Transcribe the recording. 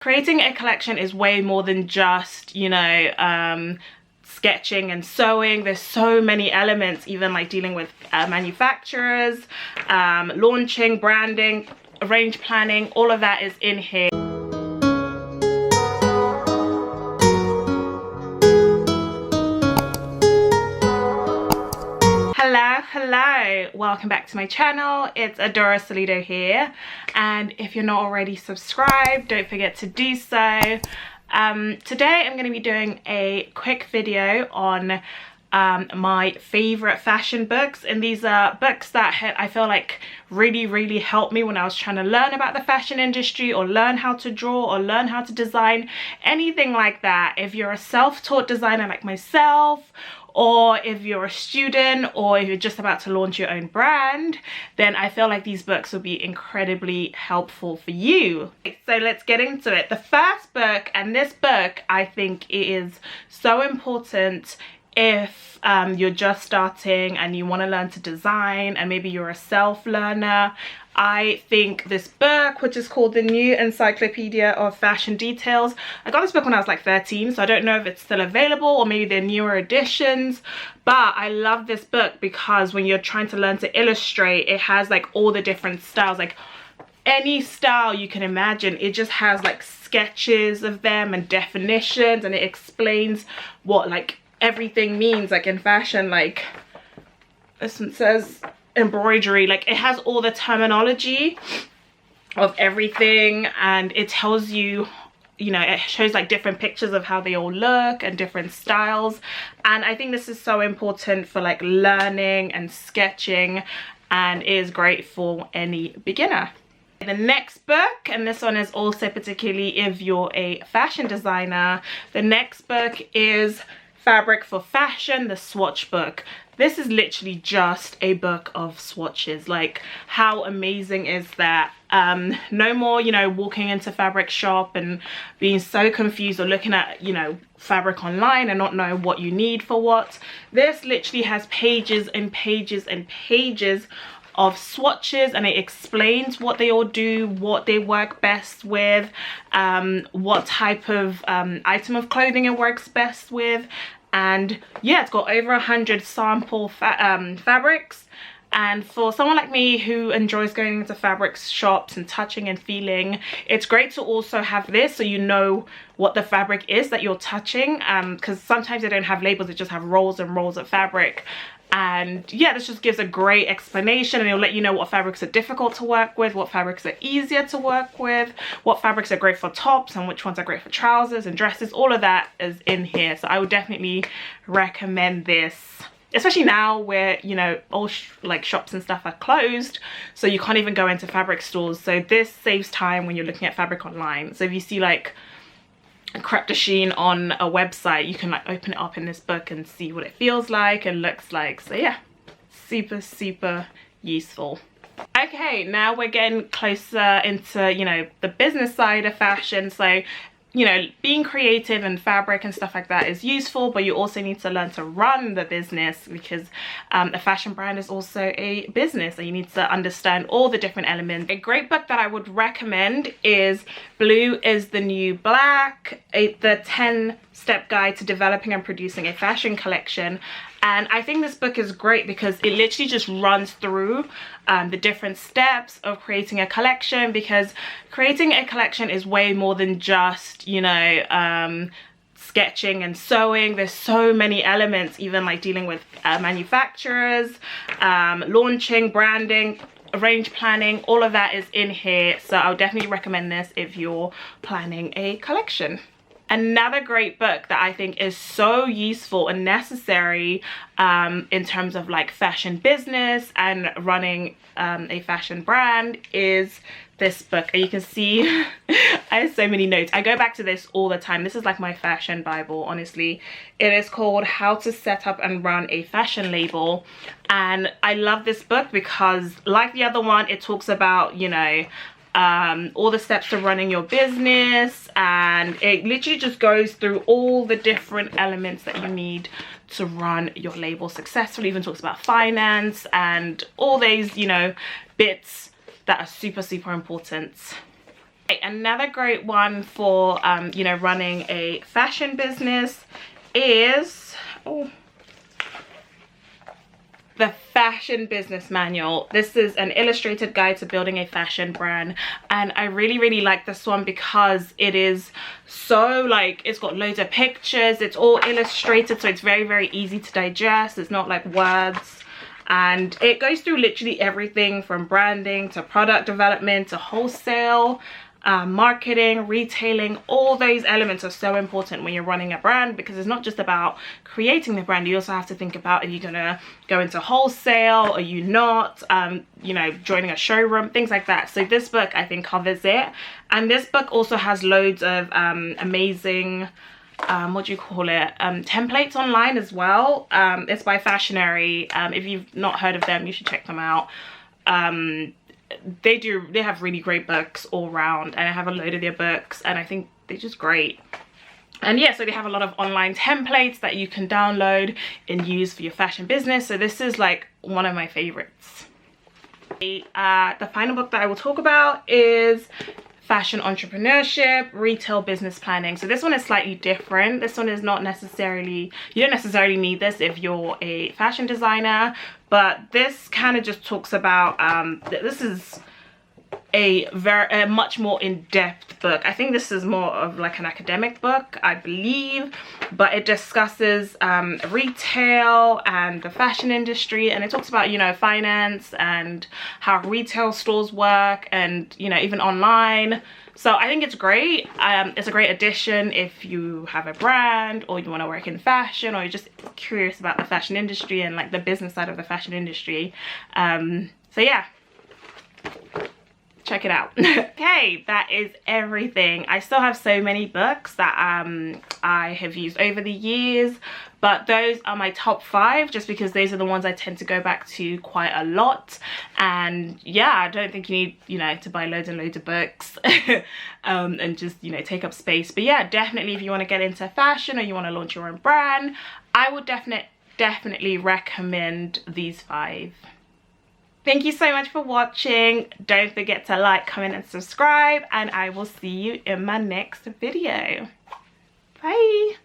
Creating a collection is way more than just, sketching and sewing. There's so many elements, even like dealing with manufacturers, launching, branding, range planning, all of that is in here. Hello, welcome back to my channel. It's Adora Salido here, and if you're not already subscribed, don't forget to do so. Today I'm going to be doing a quick video on my favorite fashion books, and these are books that I feel like really helped me when I was trying to learn about the fashion industry, or learn how to draw, or learn how to design, anything like that. If you're a self-taught designer like myself, or if you're a student, or if you're just about to launch your own brand, then I feel like these books will be incredibly helpful for you. So let's get into it. The first book, and this book I think is so important if you're just starting and you want to learn to design, and maybe you're a self-learner. I think this book, which is called The New Encyclopedia of Fashion Details, I got this book when I was like 13, so I don't know if it's still available or maybe they're newer editions, but I love this book because when you're trying to learn to illustrate, it has like all the different styles, like any style you can imagine. It just has like sketches of them and definitions, and it explains what like everything means, like in fashion. Like this one says embroidery, like it has all the terminology of everything, and it tells you, it shows like different pictures of how they all look and different styles. And I think this is so important for like learning and sketching, and is great for any beginner. The next book, and this one is also particularly if you're a fashion designer, the next book is Fabric for Fashion, the Swatch book. This is literally just a book of swatches. Like, how amazing is that? No more, walking into fabric shop and being so confused, or looking at, fabric online and not knowing what you need for what. This literally has pages and pages and pages of swatches, and it explains what they all do, what they work best with, what type of item of clothing it works best with. And yeah, it's got over 100 sample fabrics. And for someone like me who enjoys going into fabric shops and touching and feeling, it's great to also have this, so you know what the fabric is that you're touching, because sometimes they don't have labels, they just have rolls and rolls of fabric. And yeah, this just gives a great explanation, and it'll let you know what fabrics are difficult to work with, what fabrics are easier to work with, what fabrics are great for tops and which ones are great for trousers and dresses. All of that is in here, so I would definitely recommend this, especially now where all like shops and stuff are closed, so you can't even go into fabric stores. So this saves time when you're looking at fabric online. So if you see like a crepe de chine on a website, you can like open it up in this book and see what it feels like and looks like. So yeah, super useful. Okay, now we're getting closer into the business side of fashion. So being creative and fabric and stuff like that is useful, but you also need to learn to run the business, because a fashion brand is also a business, and you need to understand all the different elements. A great book that I would recommend is Blue is the New Black, the 10-step guide to developing and producing a fashion collection. And I think this book is great because it literally just runs through the different steps of creating a collection, because creating a collection is way more than just, sketching and sewing. There's so many elements, even like dealing with manufacturers, launching, branding, range planning, all of that is in here. So I would definitely recommend this if you're planning a collection. Another great book that I think is so useful and necessary in terms of like fashion business and running a fashion brand is this book. And you can see I have so many notes. I go back to this all the time. This is like my fashion Bible, honestly. It is called How to Set Up and Run a Fashion Label. And I love this book because, like the other one, it talks about, all the steps to running your business, and it literally just goes through all the different elements that you need to run your label successfully. Even talks about finance and all these bits that are super important. Another great one for you know, running a fashion business is the Fashion Business Manual. This is an illustrated guide to building a fashion brand, and I really like this one because it is so, like, it's got loads of pictures, it's all illustrated, so it's very easy to digest. It's not like words, and it goes through literally everything from branding to product development to wholesale, marketing, retailing. All those elements are so important when you're running a brand, because it's not just about creating the brand. You also have to think about, are you gonna go into wholesale, are you not, you know, joining a showroom, things like that. So this book, I think, covers it. And this book also has loads of amazing what do you call it, templates online as well. It's by Fashionary. If you've not heard of them, you should check them out. They have really great books all around, and I have a load of their books, and I think they're just great. And yeah, so they have a lot of online templates that you can download and use for your fashion business. So this is like one of my favorites. The final book that I will talk about is Fashion Entrepreneurship, Retail Business Planning. So this one is slightly different. This one is not necessarily, you don't necessarily need this if you're a fashion designer, but this kind of just talks about, this is a much more in-depth book. I think this is more of like an academic book, I believe, but it discusses retail and the fashion industry, and it talks about, you know, finance and how retail stores work, and, you know, even online. So I think it's great. It's a great addition if you have a brand, or you want to work in fashion, or you're just curious about the fashion industry and like the business side of the fashion industry. So yeah, check it out. Okay, that is everything. I still have so many books that I have used over the years, but those are my top 5, just because those are the ones I tend to go back to quite a lot. And yeah, I don't think you need, you know, to buy loads and loads of books and just, you know, take up space. But yeah, definitely if you want to get into fashion, or you want to launch your own brand, I would definitely recommend these 5. Thank you so much for watching. Don't forget to like, comment, and subscribe, and I will see you in my next video. Bye.